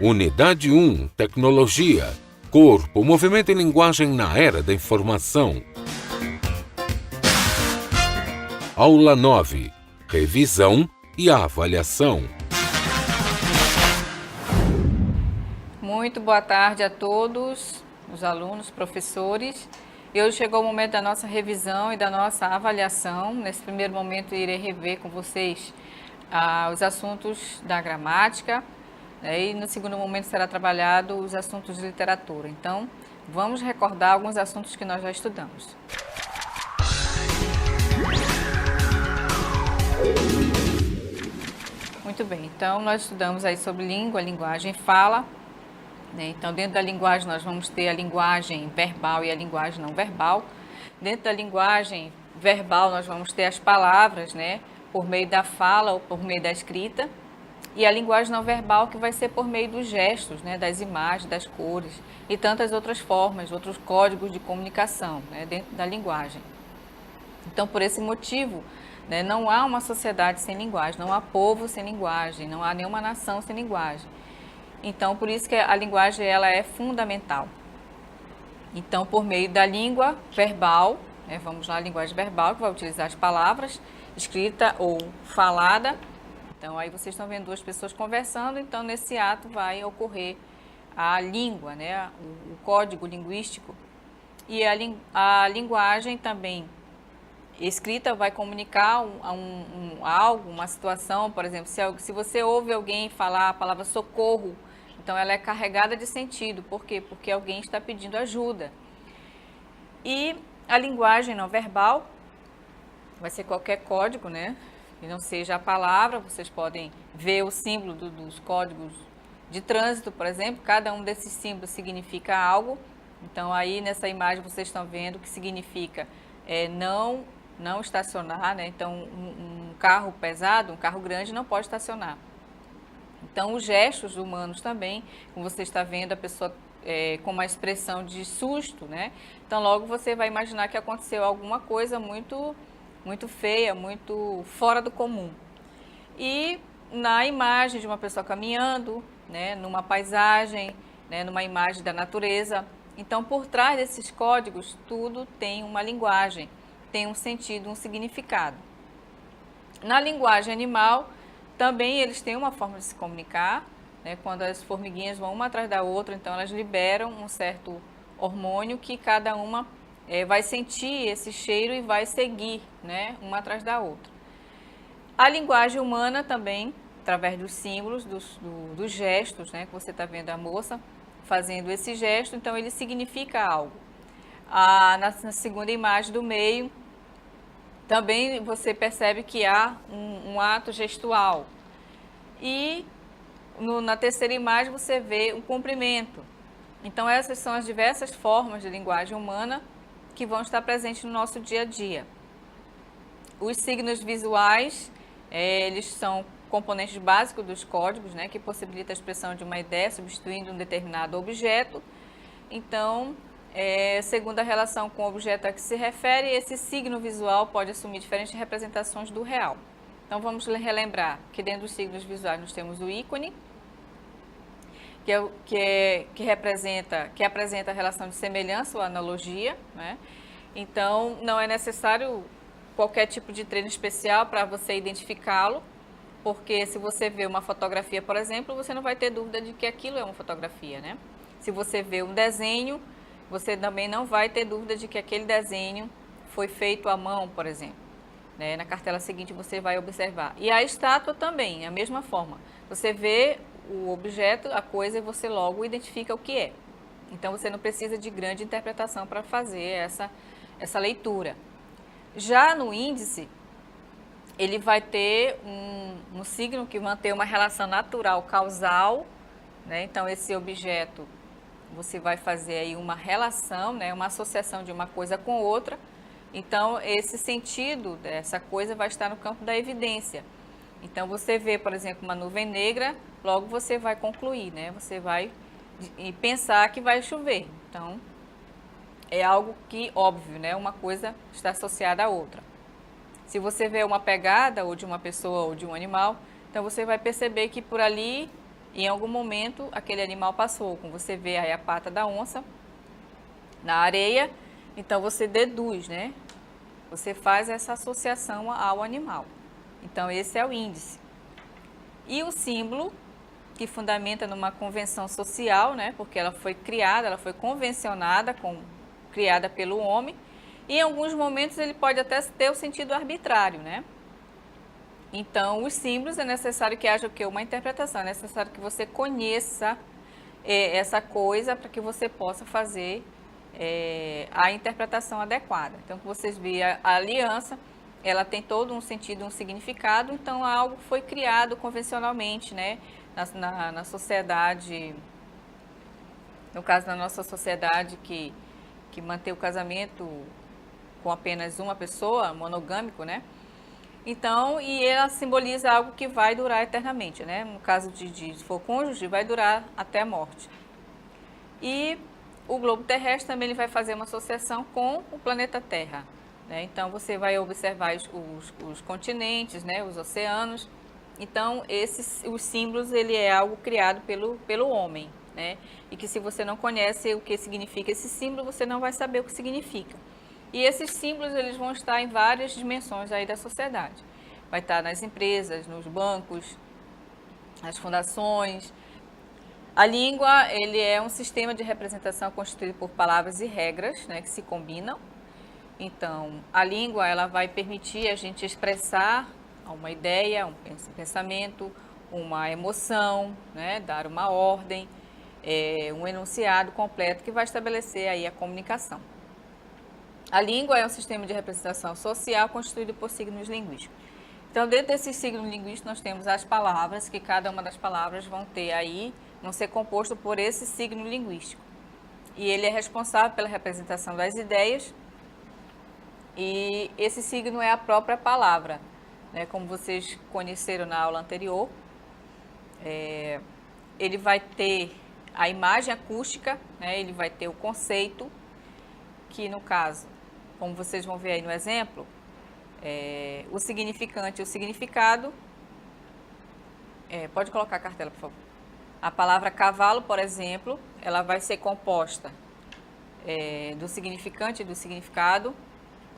Unidade 1, Tecnologia, Corpo, Movimento e Linguagem na Era da Informação. Aula 9, Revisão e Avaliação. Muito boa tarde a todos, os alunos, professores. E hoje chegou o momento da nossa revisão e da nossa avaliação. Nesse primeiro momento, irei rever com vocês os assuntos da gramática, e no segundo momento será trabalhado os assuntos de literatura. Então, vamos recordar alguns assuntos que nós já estudamos. Muito bem, então nós estudamos aí sobre língua, linguagem e fala. Então, dentro da linguagem, nós vamos ter a linguagem verbal e a linguagem não verbal. Dentro da linguagem verbal, nós vamos ter as palavras, por meio da fala ou por meio da escrita. E a linguagem não verbal, que vai ser por meio dos gestos, das imagens, das cores e tantas outras formas, outros códigos de comunicação, dentro da linguagem. Então, por esse motivo, não há uma sociedade sem linguagem, não há povo sem linguagem, não há nenhuma nação sem linguagem. Então, por isso que a linguagem ela é fundamental. Então, por meio da língua verbal, vamos lá, a linguagem verbal, que vai utilizar as palavras, escrita ou falada. Então, aí vocês estão vendo duas pessoas conversando, então nesse ato vai ocorrer a língua, o código linguístico. E a linguagem também escrita vai comunicar algo, uma situação, por exemplo, se você ouve alguém falar a palavra socorro, então ela é carregada de sentido. Por quê? Porque alguém está pedindo ajuda. E a linguagem não verbal vai ser qualquer código, que não seja a palavra. Vocês podem ver o símbolo dos códigos de trânsito, por exemplo. Cada um desses símbolos significa algo. Então, aí nessa imagem vocês estão vendo que significa não estacionar, Então, um carro pesado, um carro grande não pode estacionar. Então, os gestos humanos também, como você está vendo, a pessoa com uma expressão de susto, Então, logo você vai imaginar que aconteceu alguma coisa muito, muito feia, muito fora do comum. E na imagem de uma pessoa caminhando, numa paisagem, numa imagem da natureza. Então, por trás desses códigos, tudo tem uma linguagem, tem um sentido, um significado. Na linguagem animal, também eles têm uma forma de se comunicar, quando as formiguinhas vão uma atrás da outra, então elas liberam um certo hormônio que cada uma vai sentir esse cheiro e vai seguir, uma atrás da outra. A linguagem humana também, através dos símbolos, dos gestos, que você está vendo a moça fazendo esse gesto, então ele significa algo. Na segunda imagem do meio, também você percebe que há um ato gestual. E na terceira imagem você vê um cumprimento. Então essas são as diversas formas de linguagem humana que vão estar presentes no nosso dia a dia. Os signos visuais, eles são componentes básicos dos códigos, que possibilitam a expressão de uma ideia substituindo um determinado objeto. Então, segundo a relação com o objeto a que se refere, esse signo visual pode assumir diferentes representações do real. Então, vamos relembrar que dentro dos signos visuais nós temos o ícone, que apresenta a relação de semelhança ou analogia, Então, não é necessário qualquer tipo de treino especial para você identificá-lo, porque se você vê uma fotografia, por exemplo, você não vai ter dúvida de que aquilo é uma fotografia, Se você vê um desenho, você também não vai ter dúvida de que aquele desenho foi feito à mão, por exemplo. Na cartela seguinte você vai observar. E a estátua também, a mesma forma. Você vê o objeto, a coisa, e você logo identifica o que é. Então, você não precisa de grande interpretação para fazer essa leitura. Já no índice, ele vai ter um signo que mantém uma relação natural causal, Então, esse objeto, você vai fazer aí uma relação, uma associação de uma coisa com outra. Então, esse sentido dessa coisa vai estar no campo da evidência. Então, você vê, por exemplo, uma nuvem negra, logo você vai concluir, Você vai pensar que vai chover. Então, é algo que, óbvio, uma coisa está associada à outra. Se você vê uma pegada ou de uma pessoa ou de um animal, então você vai perceber que por ali e em algum momento aquele animal passou. Como você vê aí a pata da onça na areia, então você deduz, né? Você faz essa associação ao animal. Então esse é o índice. E o símbolo, que fundamenta numa convenção social, né? Porque ela foi criada, ela foi convencionada, criada pelo homem. E em alguns momentos ele pode até ter o sentido arbitrário, né? Então, os símbolos é necessário que haja o quê? Uma interpretação, é necessário que você conheça essa coisa para que você possa fazer a interpretação adequada. Então, que vocês veem, a aliança, ela tem todo um sentido, um significado, então algo foi criado convencionalmente, né? Na sociedade, no caso da nossa sociedade que mantém o casamento com apenas uma pessoa, monogâmico, né? Então, e ela simboliza algo que vai durar eternamente, né? No caso se for cônjuge, vai durar até a morte. E o globo terrestre também ele vai fazer uma associação com o planeta Terra, né? Então, você vai observar os continentes, né? Os oceanos. Então, os símbolos, ele é algo criado pelo homem, né? E que se você não conhece o que significa esse símbolo, você não vai saber o que significa. E esses símbolos eles vão estar em várias dimensões aí da sociedade. Vai estar nas empresas, nos bancos, nas fundações. A língua ele é um sistema de representação constituído por palavras e regras, né, que se combinam. Então, a língua ela vai permitir a gente expressar uma ideia, um pensamento, uma emoção, né, dar uma ordem, um enunciado completo que vai estabelecer aí a comunicação. A língua é um sistema de representação social constituído por signos linguísticos. Então, dentro desses signos linguísticos, nós temos as palavras, que cada uma das palavras vão ser composto por esse signo linguístico. E ele é responsável pela representação das ideias, e esse signo é a própria palavra, né? Como vocês conheceram na aula anterior, ele vai ter a imagem acústica, né? Ele vai ter o conceito, que no caso, como vocês vão ver aí no exemplo, o significante e o significado. Pode colocar a cartela, por favor. A palavra cavalo, por exemplo, ela vai ser composta do significante e do significado.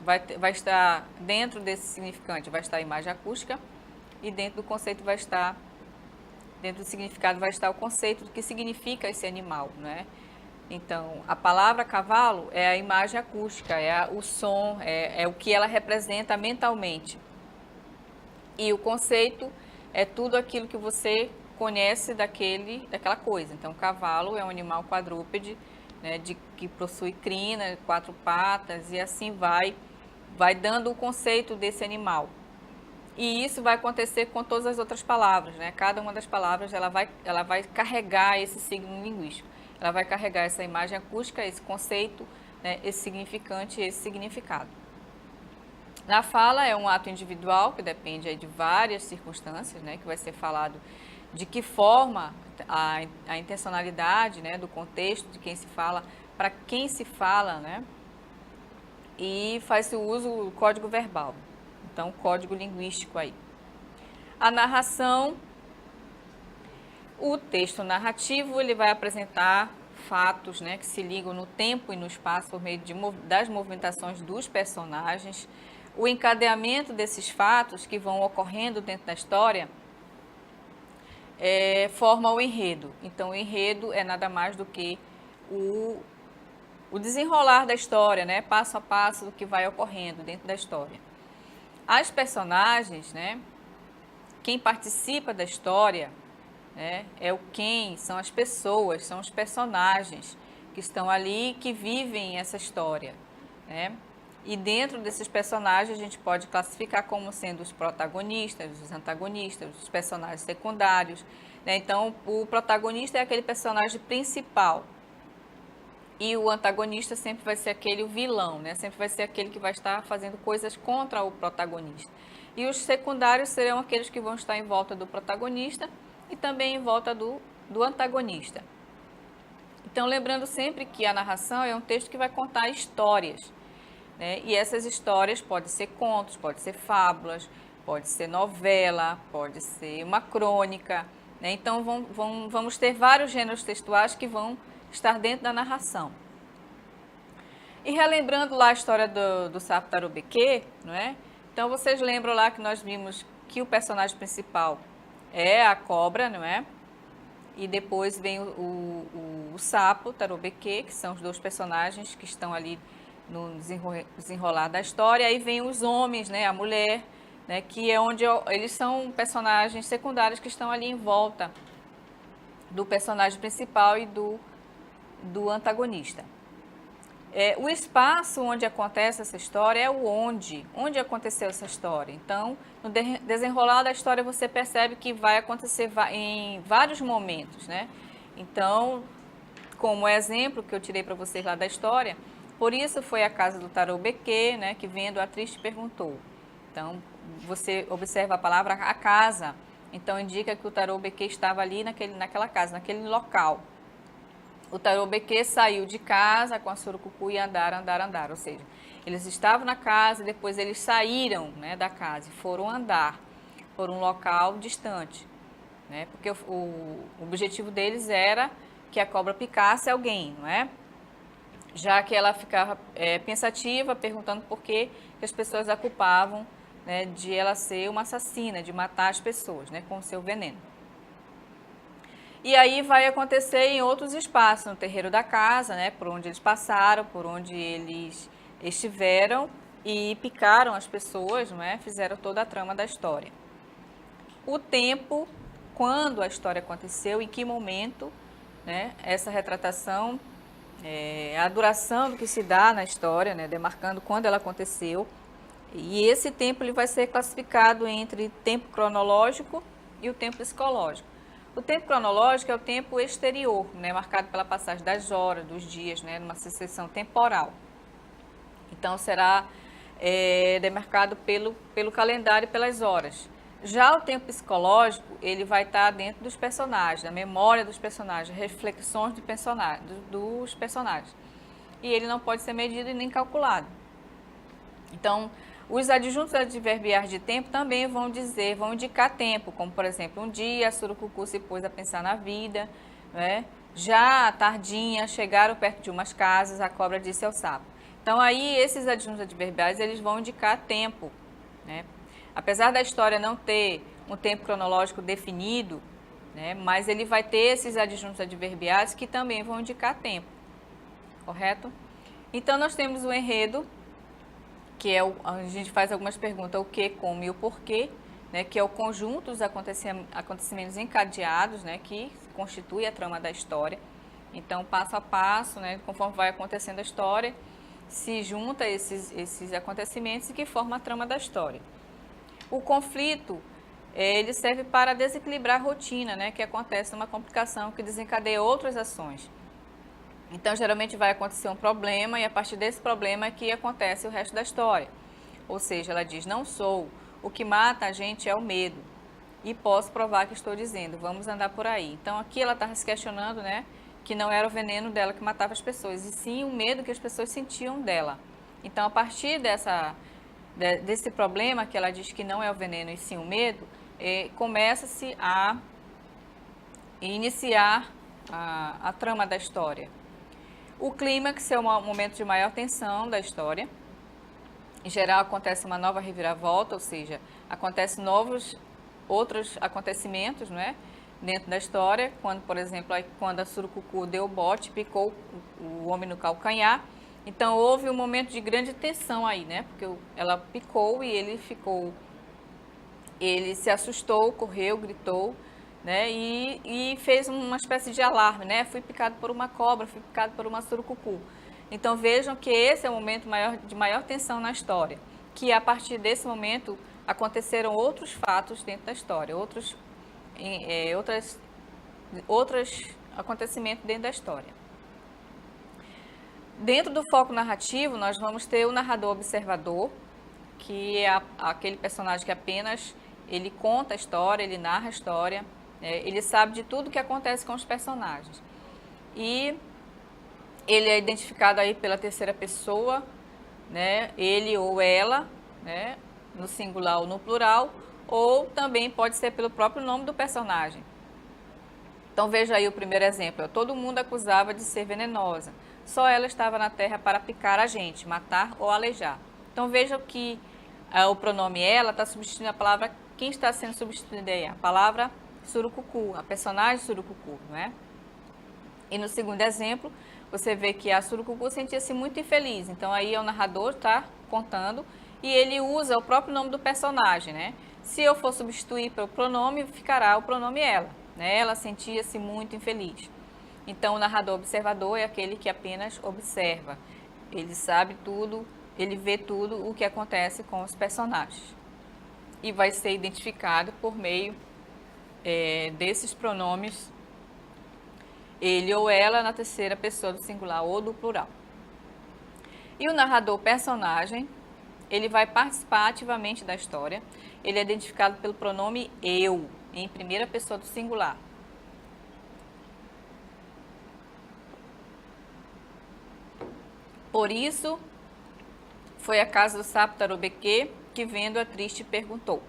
Vai estar dentro desse significante, vai estar a imagem acústica, e dentro do conceito dentro do significado vai estar o conceito do que significa esse animal, né? Então, a palavra cavalo é a imagem acústica, o som, é o que ela representa mentalmente. E o conceito é tudo aquilo que você conhece daquela coisa. Então, cavalo é um animal quadrúpede, né, que possui crina, 4 patas, e assim vai dando o conceito desse animal. E isso vai acontecer com todas as outras palavras, né? Cada uma das palavras ela vai carregar esse signo linguístico. Ela vai carregar essa imagem acústica, esse conceito, né, esse significante e esse significado. Na fala é um ato individual que depende aí de várias circunstâncias, né, que vai ser falado de que forma a intencionalidade, né, do contexto de quem se fala, para quem se fala, né, e faz-se o uso do código verbal, então código linguístico aí. A narração, o texto narrativo, ele vai apresentar fatos, né, que se ligam no tempo e no espaço por meio das movimentações dos personagens. O encadeamento desses fatos que vão ocorrendo dentro da história forma o enredo. Então, o enredo é nada mais do que o desenrolar da história, né, passo a passo do que vai ocorrendo dentro da história. As personagens, né, quem participa da história, né, são as pessoas, são os personagens que estão ali, que vivem essa história, né? E dentro desses personagens a gente pode classificar como sendo os protagonistas, os antagonistas, os personagens secundários, né? Então, o protagonista é aquele personagem principal e o antagonista sempre vai ser o vilão, né? Sempre vai ser aquele que vai estar fazendo coisas contra o protagonista. E os secundários serão aqueles que vão estar em volta do protagonista e também em volta do antagonista. Então, lembrando sempre que a narração é um texto que vai contar histórias, né? E essas histórias podem ser contos, pode ser fábulas, pode ser novela, pode ser uma crônica, né? Então vamos ter vários gêneros textuais que vão estar dentro da narração. E relembrando lá a história do sapo Tarubeque, não é? Então vocês lembram lá que nós vimos que o personagem principal é a cobra, não é? E depois vem o sapo Tarubeque, que são os dois personagens que estão ali no desenrolar da história. Aí vem os homens, né? A mulher, né? Que é onde eles são personagens secundários que estão ali em volta do personagem principal e do antagonista. O espaço onde acontece essa história é o onde aconteceu essa história. Então, no desenrolar da história, você percebe que vai acontecer em vários momentos, né? Então, como exemplo que eu tirei para vocês lá da história, por isso foi a casa do Tarubeque, né? Que vendo a triste perguntou. Então, você observa a palavra a casa, então indica que o Tarubeque estava ali naquela casa, naquele local. O Tarubeque saiu de casa com a Surucucu e andaram, ou seja, eles estavam na casa e depois eles saíram, né, da casa e foram andar por um local distante, né, porque o objetivo deles era que a cobra picasse alguém, não é? Já que ela ficava pensativa, perguntando por que as pessoas a culpavam, né, de ela ser uma assassina, de matar as pessoas, né, com o seu veneno. E aí vai acontecer em outros espaços, no terreiro da casa, né, por onde eles passaram, por onde eles estiveram e picaram as pessoas, não é? Fizeram toda a trama da história. O tempo, quando a história aconteceu, em que momento, né, essa retratação, a duração do que se dá na história, né, demarcando quando ela aconteceu. E esse tempo ele vai ser classificado entre tempo cronológico e o tempo psicológico. O tempo cronológico é o tempo exterior, né, marcado pela passagem das horas, dos dias, né, numa sucessão temporal. Então, será demarcado pelo calendário e pelas horas. Já o tempo psicológico, ele vai estar dentro dos personagens, da memória dos personagens, reflexões dos personagens. E ele não pode ser medido e nem calculado. Então, os adjuntos adverbiais de tempo também vão indicar tempo, como por exemplo, um dia a Surucucu se pôs a pensar na vida, né? Já à tardinha, chegaram perto de umas casas, a cobra disse ao sapo. Então aí esses adjuntos adverbiais eles vão indicar tempo, né? Apesar da história não ter um tempo cronológico definido, né? Mas ele vai ter esses adjuntos adverbiais que também vão indicar tempo, correto? Então nós temos o enredo, que a gente faz algumas perguntas, o que, como e o porquê, né, que é o conjunto dos acontecimentos encadeados, né, que constitui a trama da história. Então, passo a passo, né, conforme vai acontecendo a história, se junta esses acontecimentos e que forma a trama da história. O conflito, ele serve para desequilibrar a rotina, né, que acontece numa complicação que desencadeia outras ações. Então, geralmente vai acontecer um problema e a partir desse problema é que acontece o resto da história. Ou seja, ela diz, não sou, o que mata a gente é o medo. E posso provar que estou dizendo, vamos andar por aí. Então, aqui ela está se questionando, né, que não era o veneno dela que matava as pessoas, e sim o medo que as pessoas sentiam dela. Então, a partir desse problema, que ela diz que não é o veneno e sim o medo, começa-se a iniciar a trama da história. O clímax é o momento de maior tensão da história. Em geral, acontece uma nova reviravolta, ou seja, acontecem outros acontecimentos, não é? Dentro da história, quando, por exemplo, quando a Surucucu deu o bote, picou o homem no calcanhar. Então, houve um momento de grande tensão aí, né? Porque ela picou e ele se assustou, correu, gritou, né? E fez uma espécie de alarme, né? Fui picado por uma cobra, fui picado por uma Surucucu. Então vejam que esse é o momento de maior tensão na história, que a partir desse momento aconteceram outros fatos dentro da história, outros acontecimentos dentro da história. Dentro do foco narrativo, nós vamos ter o narrador observador, que é aquele personagem que apenas ele conta a história, ele narra a história, ele sabe de tudo que acontece com os personagens. E ele é identificado aí pela terceira pessoa, né? Ele ou ela, né? No singular ou no plural, ou também pode ser pelo próprio nome do personagem. Então veja aí o primeiro exemplo. Todo mundo acusava de ser venenosa. Só ela estava na terra para picar a gente, matar ou aleijar. Então veja que o pronome ela está substituindo a palavra. Quem está sendo substituída aí? A palavra surucucu, a personagem surucucu, não é? E no segundo exemplo, você vê que a surucucu sentia-se muito infeliz. Então aí o narrador está contando e ele usa o próprio nome do personagem, né? Se eu for substituir pelo pronome, ficará o pronome ela, né? Ela sentia-se muito infeliz. Então o narrador observador é aquele que apenas observa. Ele sabe tudo, ele vê tudo o que acontece com os personagens. E vai ser identificado por meio desses pronomes ele ou ela na terceira pessoa do singular ou do plural. E o narrador personagem, ele vai participar ativamente da história. Ele é identificado pelo pronome eu, em primeira pessoa do singular. Por isso, foi a casa do sapo Tarubeque que, vendo a triste, perguntou.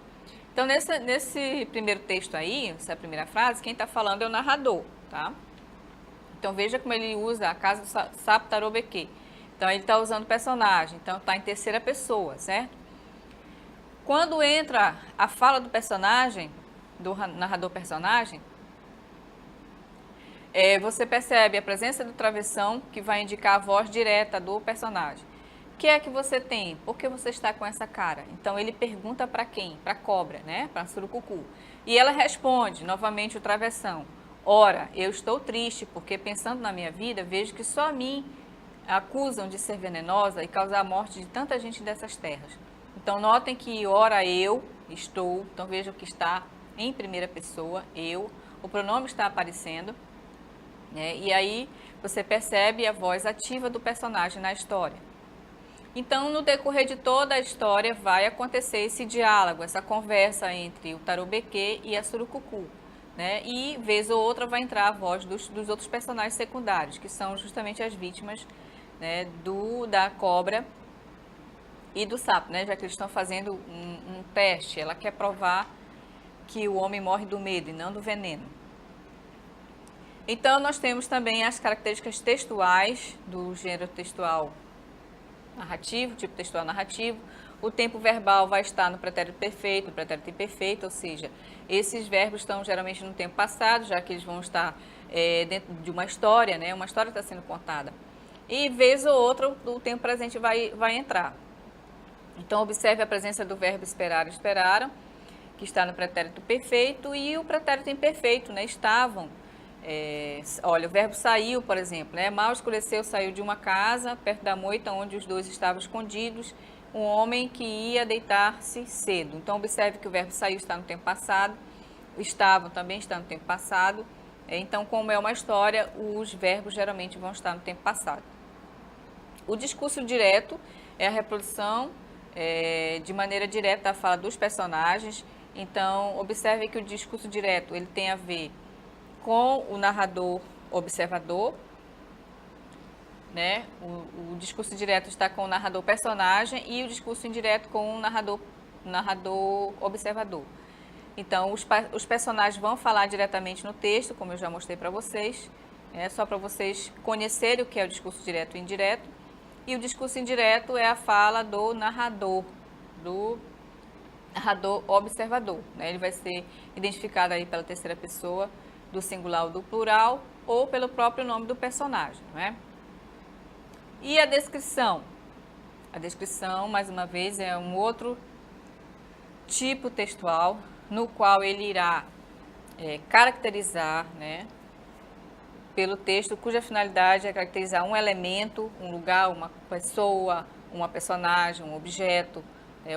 Então, nesse primeiro texto aí, essa primeira frase, quem está falando é o narrador, tá? Então, veja como ele usa a casa do sapo Tarubeque. Então, ele está usando personagem, então está em terceira pessoa, certo? Quando entra a fala do personagem, do narrador personagem, você percebe a presença do travessão, que vai indicar a voz direta do personagem. O que é que você tem? Por que você está com essa cara? Então, ele pergunta para quem? Para a cobra, né? Para a surucucu. E ela responde, novamente, o travessão. Ora, eu estou triste, porque pensando na minha vida, vejo que só a mim acusam de ser venenosa e causar a morte de tanta gente dessas terras. Então, notem que ora eu estou, então vejam que está em primeira pessoa, eu, o pronome está aparecendo, né? E aí você percebe a voz ativa do personagem na história. Então, no decorrer de toda a história, vai acontecer esse diálogo, essa conversa entre o Tarubeque e a surucucu. Né? E, vez ou outra, vai entrar a voz dos outros personagens secundários, que são justamente as vítimas, né, da cobra e do sapo, né? Já que eles estão fazendo um teste. Ela quer provar que o homem morre do medo e não do veneno. Então, nós temos também as características textuais do gênero textual narrativo, tipo textual narrativo. O tempo verbal vai estar no pretérito perfeito, no pretérito imperfeito, ou seja, esses verbos estão geralmente no tempo passado, já que eles vão estar dentro de uma história, né? Uma história está sendo contada. E, vez ou outra, o tempo presente vai entrar. Então, observe a presença do verbo esperar e esperaram, que está no pretérito perfeito, e o pretérito imperfeito, né? Estavam. Olha, o verbo saiu, por exemplo, né? Mal escureceu, saiu de uma casa, perto da moita, onde os dois estavam escondidos, um homem que ia deitar-se cedo. Então, observe que o verbo saiu está no tempo passado, estavam também está no tempo passado. Então, como é uma história, os verbos geralmente vão estar no tempo passado. O discurso direto é a reprodução de maneira direta da fala dos personagens. Então, observe que o discurso direto ele tem a ver com o narrador observador, né? O discurso direto está com o narrador personagem e o discurso indireto com o narrador observador. Então, os personagens vão falar diretamente no texto, como eu já mostrei para vocês, só para vocês conhecerem o que é o discurso direto e indireto. E o discurso indireto é a fala do narrador observador, né? Ele vai ser identificado aí pela terceira pessoa do singular ou do plural, ou pelo próprio nome do personagem, né? E a descrição? A descrição, mais uma vez, é um outro tipo textual, no qual ele irá caracterizar, né, pelo texto, cuja finalidade é caracterizar um elemento, um lugar, uma pessoa, uma personagem, um objeto,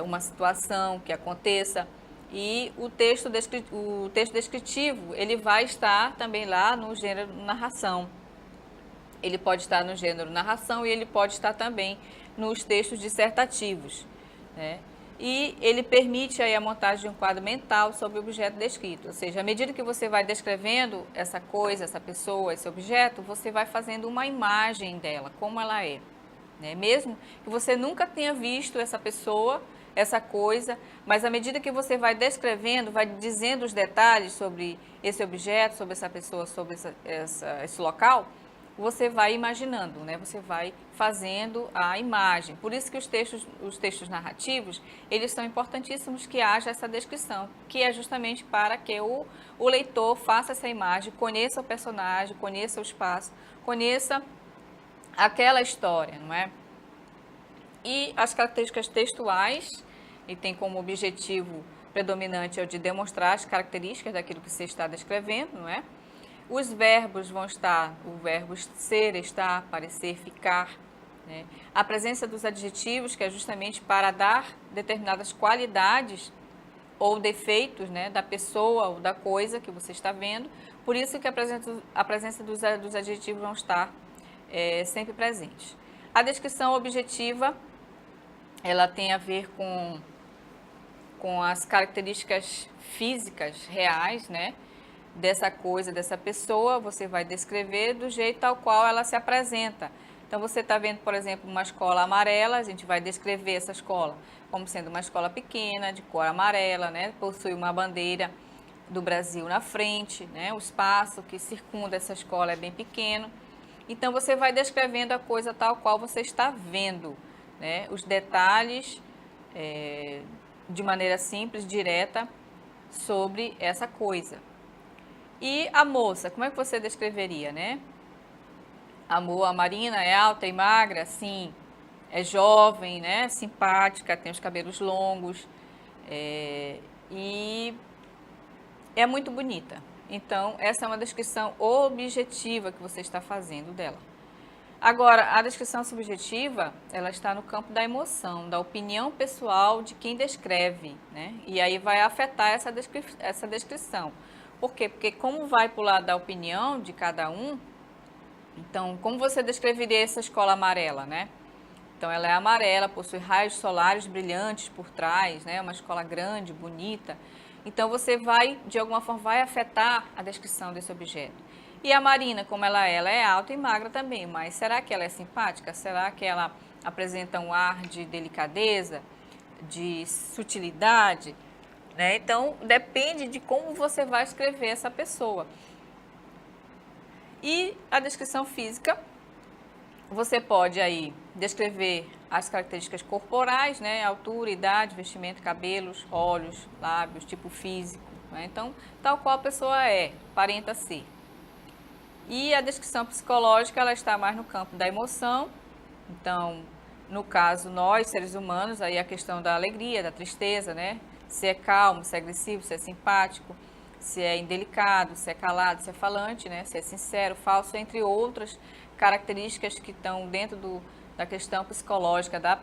uma situação que aconteça. E o texto descritivo, ele vai estar também lá no gênero narração. Ele pode estar no gênero narração e ele pode estar também nos textos dissertativos, né? E ele permite aí a montagem de um quadro mental sobre o objeto descrito. Ou seja, à medida que você vai descrevendo essa coisa, essa pessoa, esse objeto, você vai fazendo uma imagem dela, como ela é, né? Mesmo que você nunca tenha visto essa pessoa, essa coisa, mas à medida que você vai descrevendo, vai dizendo os detalhes sobre esse objeto, sobre essa pessoa, sobre esse local, você vai imaginando, né? Você vai fazendo a imagem. Por isso que os textos narrativos, eles são importantíssimos que haja essa descrição, que é justamente para que o leitor faça essa imagem, conheça o personagem, conheça o espaço, conheça aquela história, não é? E as características textuais, e tem como objetivo predominante o de demonstrar as características daquilo que você está descrevendo, não é? Os verbos vão estar, o verbo ser, estar, parecer, ficar, né? A presença dos adjetivos, que é justamente para dar determinadas qualidades ou defeitos, né, da pessoa ou da coisa que você está vendo. Por isso que a presença dos adjetivos vão estar sempre presentes. A descrição objetiva, ela tem a ver com as características físicas reais, né, dessa coisa, dessa pessoa. Você vai descrever do jeito tal qual ela se apresenta. Então, você está vendo, por exemplo, uma escola amarela, a gente vai descrever essa escola como sendo uma escola pequena, de cor amarela, né, possui uma bandeira do Brasil na frente, né, o espaço que circunda essa escola é bem pequeno. Então, você vai descrevendo a coisa tal qual você está vendo, né, os detalhes de maneira simples, direta, sobre essa coisa. E a moça, como é que você descreveria, né? A Marina é alta e magra, sim, é jovem, né? Simpática, tem os cabelos longos e é muito bonita. Então, essa é uma descrição objetiva que você está fazendo dela. Agora, a descrição subjetiva, ela está no campo da emoção, da opinião pessoal de quem descreve, né? E aí vai afetar essa descrição. Por quê? Porque como vai para o lado da opinião de cada um, então, como você descreveria essa escola amarela, né? Então, ela é amarela, possui raios solares brilhantes por trás, né? Uma escola grande, bonita. Então, você vai, de alguma forma, vai afetar a descrição desse objeto. E a Marina, como ela é alta e magra também, mas será que ela é simpática? Será que ela apresenta um ar de delicadeza, de sutilidade? Né? Então, depende de como você vai escrever essa pessoa. E a descrição física, você pode aí descrever as características corporais, né? Altura, idade, vestimento, cabelos, olhos, lábios, tipo físico. Né? Então, tal qual a pessoa aparenta ser. E a descrição psicológica, ela está mais no campo da emoção. Então, no caso, nós, seres humanos, aí a questão da alegria, da tristeza, né? Se é calmo, se é agressivo, se é simpático, se é indelicado, se é calado, se é falante, né? Se é sincero, falso, entre outras características que estão dentro da questão psicológica, da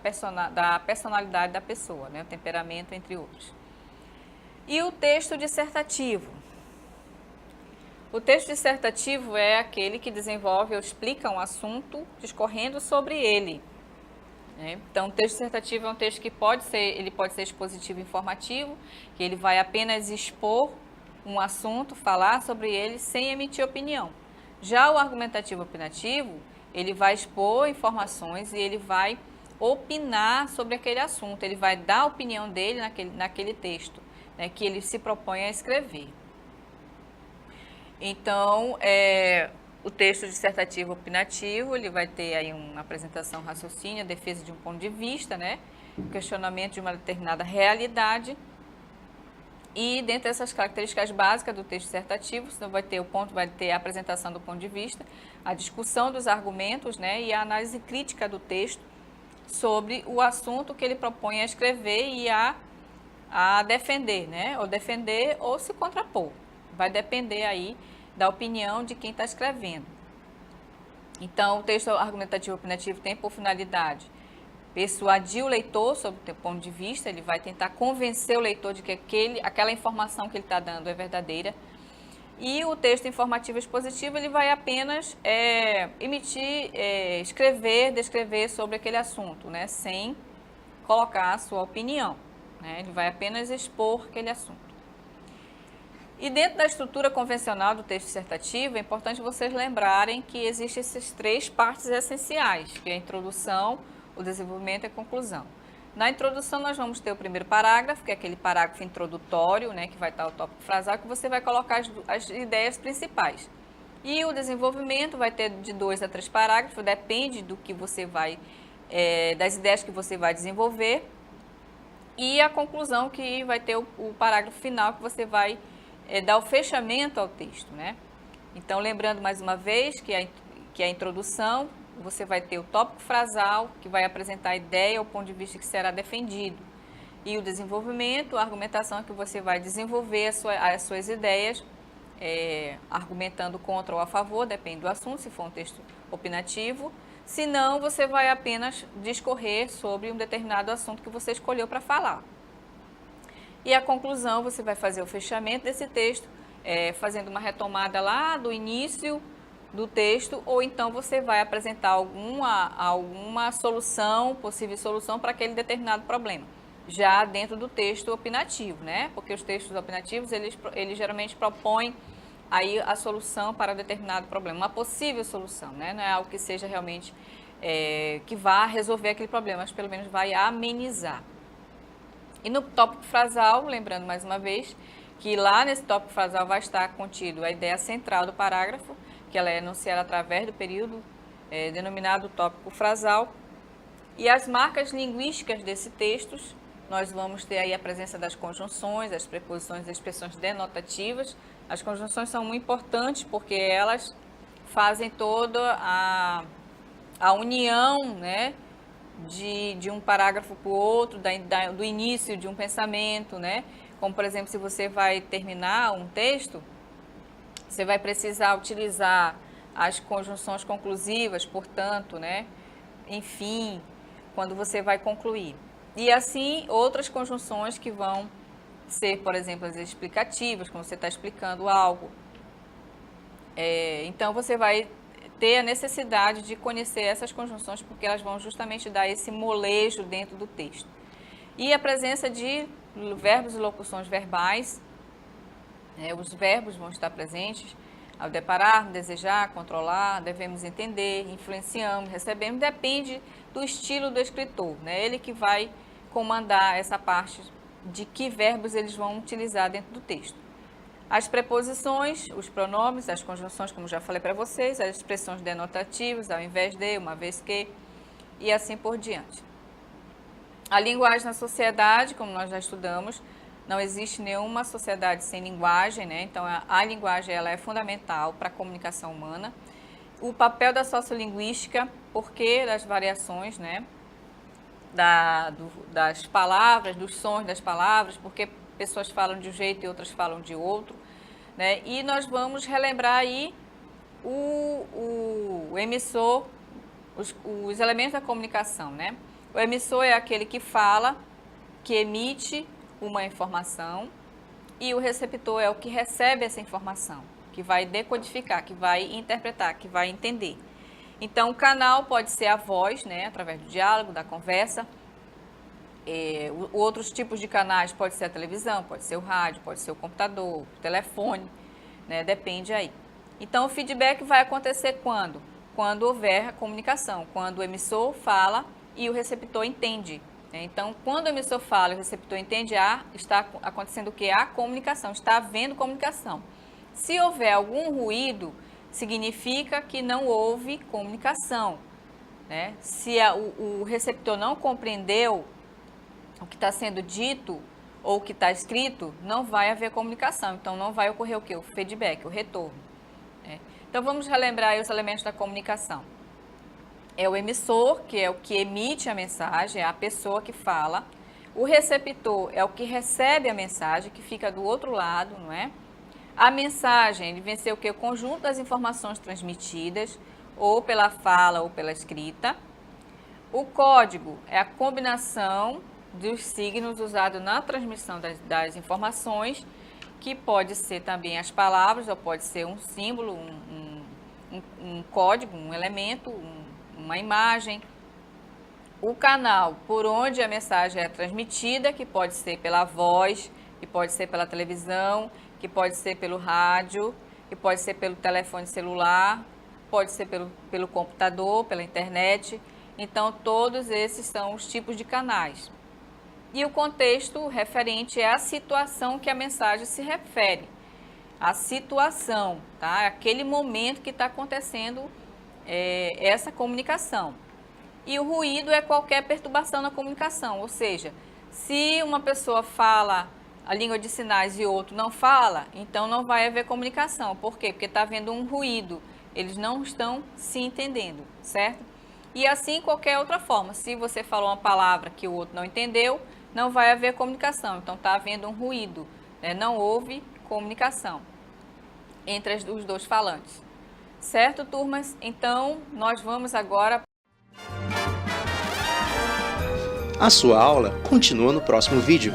personalidade da pessoa, né? O temperamento, entre outros. E o texto dissertativo. O texto dissertativo é aquele que desenvolve ou explica um assunto discorrendo sobre ele. Então, o texto dissertativo é um texto que pode ser expositivo e informativo, que ele vai apenas expor um assunto, falar sobre ele sem emitir opinião. Já o argumentativo opinativo, ele vai expor informações e ele vai opinar sobre aquele assunto, ele vai dar a opinião dele naquele texto, né, que ele se propõe a escrever. Então, o texto dissertativo opinativo, ele vai ter aí uma apresentação, raciocínio, a defesa de um ponto de vista, né? Questionamento de uma determinada realidade. E dentre essas características básicas do texto dissertativo, você vai ter a apresentação do ponto de vista, a discussão dos argumentos, né? E a análise crítica do texto sobre o assunto que ele propõe a escrever e a defender, né? Ou defender ou se contrapor. Vai depender aí da opinião de quem está escrevendo. Então, o texto argumentativo opinativo tem por finalidade persuadir o leitor sobre o seu ponto de vista, ele vai tentar convencer o leitor de que aquela informação que ele está dando é verdadeira. E o texto informativo expositivo, ele vai apenas descrever sobre aquele assunto, né, sem colocar a sua opinião. Né, ele vai apenas expor aquele assunto. E dentro da estrutura convencional do texto dissertativo, é importante vocês lembrarem que existem essas três partes essenciais, que é a introdução, o desenvolvimento e a conclusão. Na introdução, nós vamos ter o primeiro parágrafo, que é aquele parágrafo introdutório, né, que vai estar o tópico frasal, que você vai colocar as ideias principais. E o desenvolvimento vai ter de 2 a 3 parágrafos, depende do que você vai, das ideias que você vai desenvolver. E a conclusão, que vai ter o parágrafo final, que você vai dar o fechamento ao texto, né? Então, lembrando mais uma vez que a introdução, você vai ter o tópico frasal, que vai apresentar a ideia, o ponto de vista que será defendido. E o desenvolvimento, a argumentação, que você vai desenvolver as suas ideias, argumentando contra ou a favor, depende do assunto, se for um texto opinativo. Se não, você vai apenas discorrer sobre um determinado assunto que você escolheu para falar. E a conclusão, você vai fazer o fechamento desse texto, fazendo uma retomada lá do início do texto, ou então você vai apresentar alguma solução, possível solução para aquele determinado problema, já dentro do texto opinativo, né? Porque os textos opinativos, eles geralmente propõem aí a solução para determinado problema, uma possível solução, né? Não é algo que seja realmente, que vá resolver aquele problema, mas pelo menos vai amenizar. E no tópico frasal, lembrando mais uma vez, que lá nesse tópico frasal vai estar contido a ideia central do parágrafo, que ela é enunciada através do período denominado tópico frasal. E as marcas linguísticas desse texto, nós vamos ter aí a presença das conjunções, das preposições e expressões denotativas. As conjunções são muito importantes porque elas fazem toda a união, né, de um parágrafo para o outro, do início de um pensamento, né? Como, por exemplo, se você vai terminar um texto, você vai precisar utilizar as conjunções conclusivas, portanto, né? Enfim, quando você vai concluir. E assim, outras conjunções que vão ser, por exemplo, as explicativas, quando você está explicando algo. Então, você vai ter a necessidade de conhecer essas conjunções, porque elas vão justamente dar esse molejo dentro do texto. E a presença de verbos e locuções verbais, os verbos vão estar presentes. Ao deparar, desejar, controlar, devemos entender, influenciamos, recebemos, depende do estilo do escritor, né? Ele que vai comandar essa parte de que verbos eles vão utilizar dentro do texto. As preposições, os pronomes, as conjunções, como já falei para vocês, as expressões denotativas, ao invés de, uma vez que, e assim por diante. A linguagem na sociedade, como nós já estudamos, não existe nenhuma sociedade sem linguagem, né? Então, a linguagem ela é fundamental para a comunicação humana. O papel da sociolinguística, porque das variações, né? Das palavras, dos sons das palavras, porque pessoas falam de um jeito e outras falam de outro, né? E nós vamos relembrar aí o emissor, os elementos da comunicação, né? O emissor é aquele que fala, que emite uma informação, e o receptor é o que recebe essa informação, que vai decodificar, que vai interpretar, que vai entender. Então, o canal pode ser a voz, né, através do diálogo, da conversa. Outros tipos de canais pode ser a televisão, pode ser o rádio, pode ser o computador, o telefone, né, depende aí. Então, o feedback vai acontecer quando? Quando houver a comunicação, quando o emissor fala e o receptor entende. Então, quando o emissor fala e o receptor entende, está acontecendo o quê? A comunicação, está havendo comunicação. Se houver algum ruído, significa que não houve comunicação, né? Se o receptor não compreendeu o que está sendo dito ou o que está escrito, não vai haver comunicação. Então, não vai ocorrer o quê? O feedback, o retorno, né? Então, vamos relembrar aí os elementos da comunicação. É o emissor, que é o que emite a mensagem, é a pessoa que fala. O receptor é o que recebe a mensagem, que fica do outro lado, não é? A mensagem, ele vem ser o quê? O conjunto das informações transmitidas, ou pela fala ou pela escrita. O código é a combinação dos signos usados na transmissão das informações, que pode ser também as palavras, ou pode ser um símbolo, um código, um elemento, uma imagem. O canal por onde a mensagem é transmitida, que pode ser pela voz, que pode ser pela televisão, que pode ser pelo rádio, que pode ser pelo telefone celular, pode ser pelo computador, pela internet. Então, todos esses são os tipos de canais. E o contexto referente é a situação que a mensagem se refere. A situação, tá? Aquele momento que está acontecendo essa comunicação. E o ruído é qualquer perturbação na comunicação, ou seja, se uma pessoa fala a língua de sinais e outro não fala, então não vai haver comunicação. Por quê? Porque está havendo um ruído, eles não estão se entendendo, certo? E assim qualquer outra forma, se você falou uma palavra que o outro não entendeu, não vai haver comunicação, então está havendo um ruído, né? Não houve comunicação entre os dois falantes. Certo, turmas? Então, nós vamos agora... A sua aula continua no próximo vídeo.